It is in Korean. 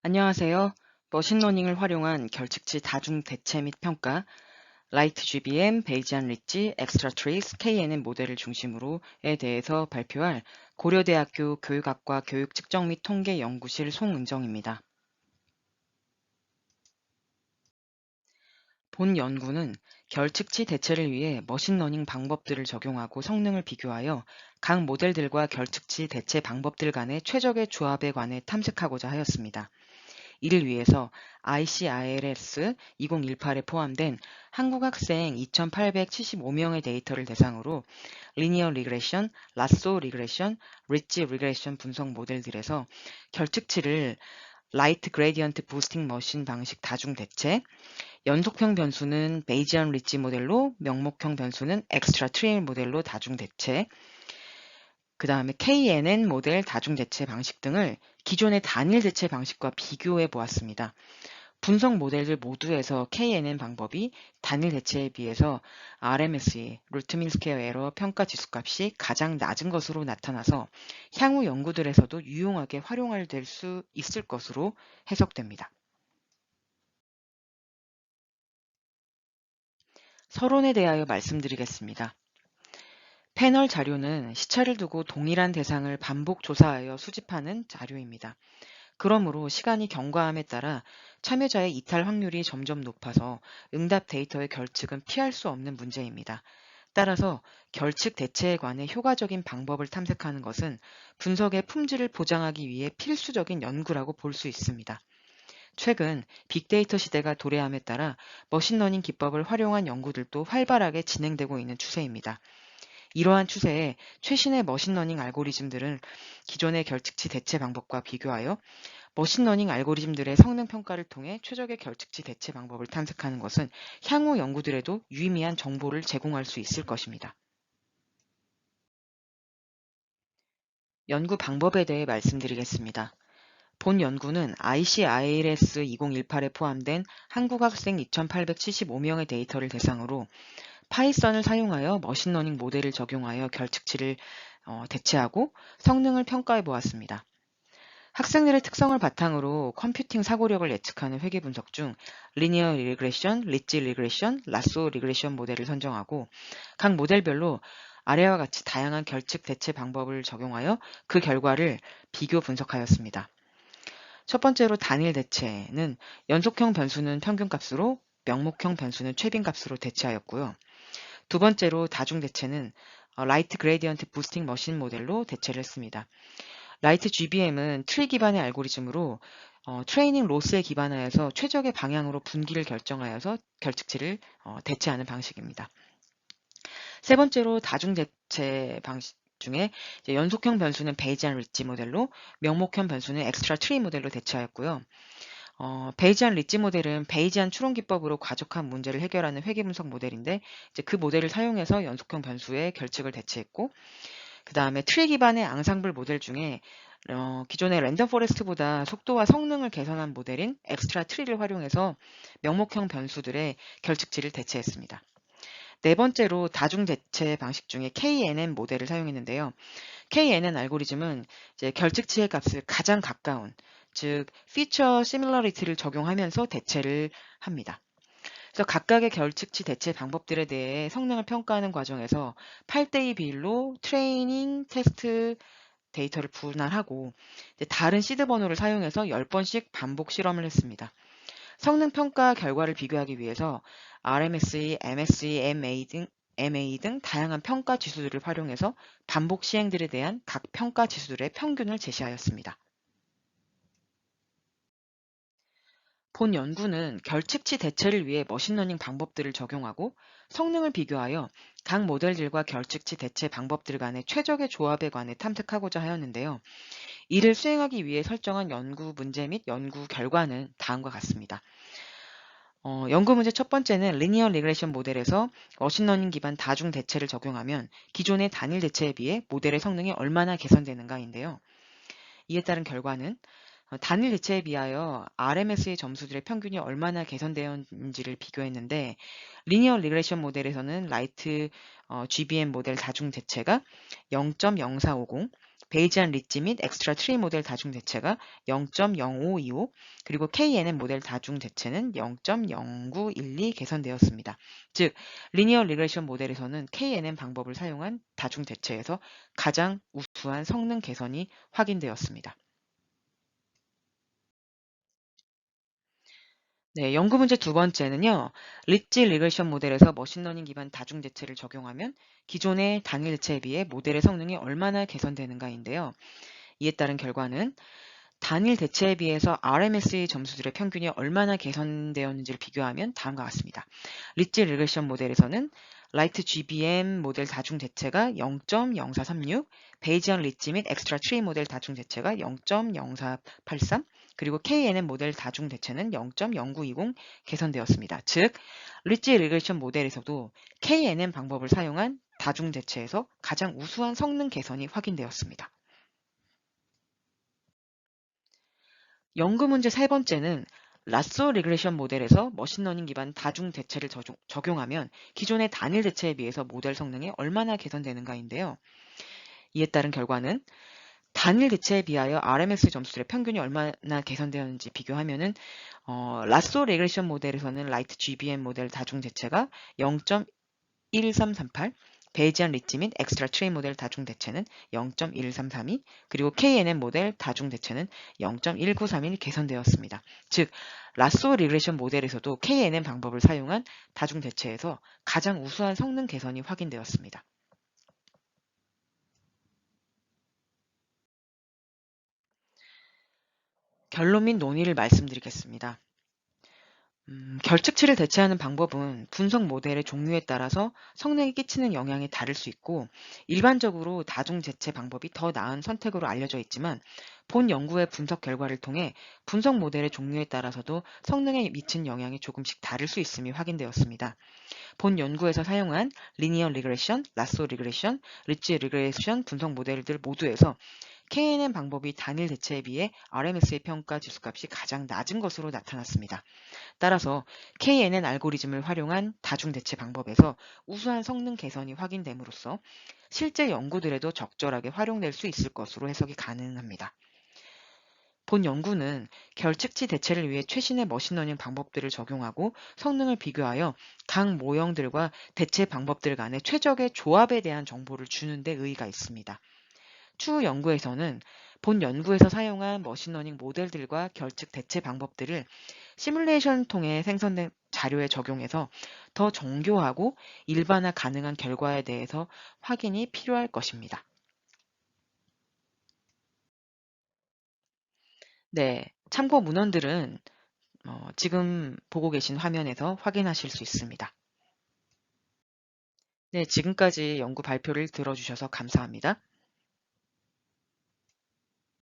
안녕하세요. 머신러닝을 활용한 결측치 다중 대체 및 평가, 라이트 GBM, 베이지안 리치, 엑스트라 트레이스, KNN 모델을 중심으로에 대해서 발표할 고려대학교 교육학과 교육측정 및 통계 연구실 송은정입니다. 본 연구는 결측치 대체를 위해 머신러닝 방법들을 적용하고 성능을 비교하여 각 모델들과 결측치 대체 방법들 간의 최적의 조합에 관해 탐색하고자 하였습니다. 이를 위해서 ICILS 2018에 포함된 한국 학생 2,875명의 데이터를 대상으로 리니어 리그레션, 라쏘 리그레션, 리치 리그레션 분석 모델들에서 결측치를 라이트 그레디언트 부스팅 머신 방식 다중 대체, 연속형 변수는 베이지안 리치 모델로, 명목형 변수는 엑스트라 트레일 모델로 다중 대체, 그 다음에 KNN 모델 다중 대체 방식 등을 기존의 단일 대체 방식과 비교해 보았습니다. 분석 모델들 모두에서 KNN 방법이 단일 대체에 비해서 RMSE, 루트 민 스퀘어 에러 평가 지수값이 가장 낮은 것으로 나타나서 향후 연구들에서도 유용하게 활용될 수 있을 것으로 해석됩니다. 서론에 대하여 말씀드리겠습니다. 패널 자료는 시차를 두고 동일한 대상을 반복 조사하여 수집하는 자료입니다. 그러므로 시간이 경과함에 따라 참여자의 이탈 확률이 점점 높아서 응답 데이터의 결측은 피할 수 없는 문제입니다. 따라서 결측 대체에 관해 효과적인 방법을 탐색하는 것은 분석의 품질을 보장하기 위해 필수적인 연구라고 볼 수 있습니다. 최근 빅데이터 시대가 도래함에 따라 머신러닝 기법을 활용한 연구들도 활발하게 진행되고 있는 추세입니다. 이러한 추세에 최신의 머신러닝 알고리즘들은 기존의 결측치 대체 방법과 비교하여 머신러닝 알고리즘들의 성능 평가를 통해 최적의 결측치 대체 방법을 탐색하는 것은 향후 연구들에도 유의미한 정보를 제공할 수 있을 것입니다. 연구 방법에 대해 말씀드리겠습니다. 본 연구는 ICILS 2018에 포함된 한국 학생 2,875명의 데이터를 대상으로 파이썬을 사용하여 머신러닝 모델을 적용하여 결측치를 대체하고 성능을 평가해 보았습니다. 학생들의 특성을 바탕으로 컴퓨팅 사고력을 예측하는 회계 분석 중 리니어 리그레션, 리치 리그레션, 라쏘 리그레션 모델을 선정하고 각 모델별로 아래와 같이 다양한 결측 대체 방법을 적용하여 그 결과를 비교 분석하였습니다. 첫 번째로 단일 대체는 연속형 변수는 평균값으로, 명목형 변수는 최빈값으로 대체하였고요. 두 번째로 다중 대체는 라이트 그레디언트 부스팅 머신 모델로 대체를 했습니다. 라이트 GBM은 트리 기반의 알고리즘으로 트레이닝 로스에 기반하여서 최적의 방향으로 분기를 결정하여서 결측치를 대체하는 방식입니다. 세 번째로 다중 대체 방식 중에 연속형 변수는 베이지안 리치 모델로, 명목형 변수는 엑스트라 트리 모델로 대체하였고요. 베이지안 리치 모델은 베이지안 추론 기법으로 과적한 문제를 해결하는 회계 분석 모델인데 이제 그 모델을 사용해서 연속형 변수의 결측을 대체했고, 그 다음에 트리 기반의 앙상블 모델 중에 기존의 랜덤 포레스트보다 속도와 성능을 개선한 모델인 엑스트라 트리를 활용해서 명목형 변수들의 결측치를 대체했습니다. 네 번째로 다중 대체 방식 중에 KNN 모델을 사용했는데요. KNN 알고리즘은 이제 결측치의 값을 가장 가까운, 즉 피처 시밀러리티를 적용하면서 대체를 합니다. 그래서 각각의 결측치 대체 방법들에 대해 성능을 평가하는 과정에서 8대2 비율로 트레이닝, 테스트 데이터를 분할하고 다른 시드 번호를 사용해서 10번씩 반복 실험을 했습니다. 성능 평가 결과를 비교하기 위해서 RMSE, MSE, MA 등 다양한 평가 지수들을 활용해서 반복 시행들에 대한 각 평가 지수들의 평균을 제시하였습니다. 본 연구는 결측치 대체를 위해 머신러닝 방법들을 적용하고 성능을 비교하여 각 모델들과 결측치 대체 방법들 간의 최적의 조합에 관해 탐색하고자 하였는데요. 이를 수행하기 위해 설정한 연구 문제 및 연구 결과는 다음과 같습니다. 연구 문제 첫 번째는 리니어 리그레션 모델에서 머신러닝 기반 다중 대체를 적용하면 기존의 단일 대체에 비해 모델의 성능이 얼마나 개선되는가인데요. 이에 따른 결과는 단일 대체에 비하여 RMS의 점수들의 평균이 얼마나 개선되었는지를 비교했는데, 리니어 리그레션 모델에서는 라이트 GBM 모델 다중 대체가 0.0450, 베이지안 리지 및 엑스트라 트리 모델 다중 대체가 0.0525, 그리고 KNN 모델 다중 대체는 0.0912 개선되었습니다. 즉, 리니어 리그레션 모델에서는 KNN 방법을 사용한 다중 대체에서 가장 우수한 성능 개선이 확인되었습니다. 네, 연구 문제 두 번째는요. 리지 리그레션 모델에서 머신러닝 기반 다중 대체를 적용하면 기존의 단일 대체에 비해 모델의 성능이 얼마나 개선되는가인데요. 이에 따른 결과는 단일 대체에 비해서 RMS의 점수들의 평균이 얼마나 개선되었는지를 비교하면 다음과 같습니다. 리지 리그레션 모델에서는 라이트 GBM 모델 다중 대체가 0.0436, 베이지언 리지 및 엑스트라 트리 모델 다중 대체가 0.0483, 그리고 KNN 모델 다중 대체는 0.0920 개선되었습니다. 즉, 리지 리그레션 모델에서도 KNN 방법을 사용한 다중 대체에서 가장 우수한 성능 개선이 확인되었습니다. 연구 문제 세 번째는 라쏘 리그레션 모델에서 머신러닝 기반 다중 대체를 적용하면 기존의 단일 대체에 비해서 모델 성능이 얼마나 개선되는가인데요. 이에 따른 결과는 단일 대체에 비하여 RMS 점수들의 평균이 얼마나 개선되었는지 비교하면은 라쏘 리그레션 모델에서는 라이트 GBM 모델 다중 대체가 0.1338, 베이지안 리지 및 엑스트라 트레이 모델 다중 대체는 0.1332, 그리고 KNN 모델 다중 대체는 0.1931 개선되었습니다. 즉, 라쏘 리그레션 모델에서도 KNN 방법을 사용한 다중 대체에서 가장 우수한 성능 개선이 확인되었습니다. 결론 및 논의를 말씀드리겠습니다. 결측치를 대체하는 방법은 분석 모델의 종류에 따라서 성능에 끼치는 영향이 다를 수 있고, 일반적으로 다중 대체 방법이 더 나은 선택으로 알려져 있지만, 본 연구의 분석 결과를 통해 분석 모델의 종류에 따라서도 성능에 미친 영향이 조금씩 다를 수 있음이 확인되었습니다. 본 연구에서 사용한 리니어 리그레션, 라쏘 리그레션, 리지 리그레션 분석 모델들 모두에서 KNN 방법이 단일 대체에 비해 RMS의 평가 지수값이 가장 낮은 것으로 나타났습니다. 따라서 KNN 알고리즘을 활용한 다중대체 방법에서 우수한 성능 개선이 확인됨으로써 실제 연구들에도 적절하게 활용될 수 있을 것으로 해석이 가능합니다. 본 연구는 결측치 대체를 위해 최신의 머신러닝 방법들을 적용하고 성능을 비교하여 각 모형들과 대체 방법들 간의 최적의 조합에 대한 정보를 주는 데 의의가 있습니다. 추후 연구에서는 본 연구에서 사용한 머신러닝 모델들과 결측 대체 방법들을 시뮬레이션을 통해 생성된 자료에 적용해서 더 정교하고 일반화 가능한 결과에 대해서 확인이 필요할 것입니다. 네, 참고 문헌들은 지금 보고 계신 화면에서 확인하실 수 있습니다. 네, 지금까지 연구 발표를 들어주셔서 감사합니다.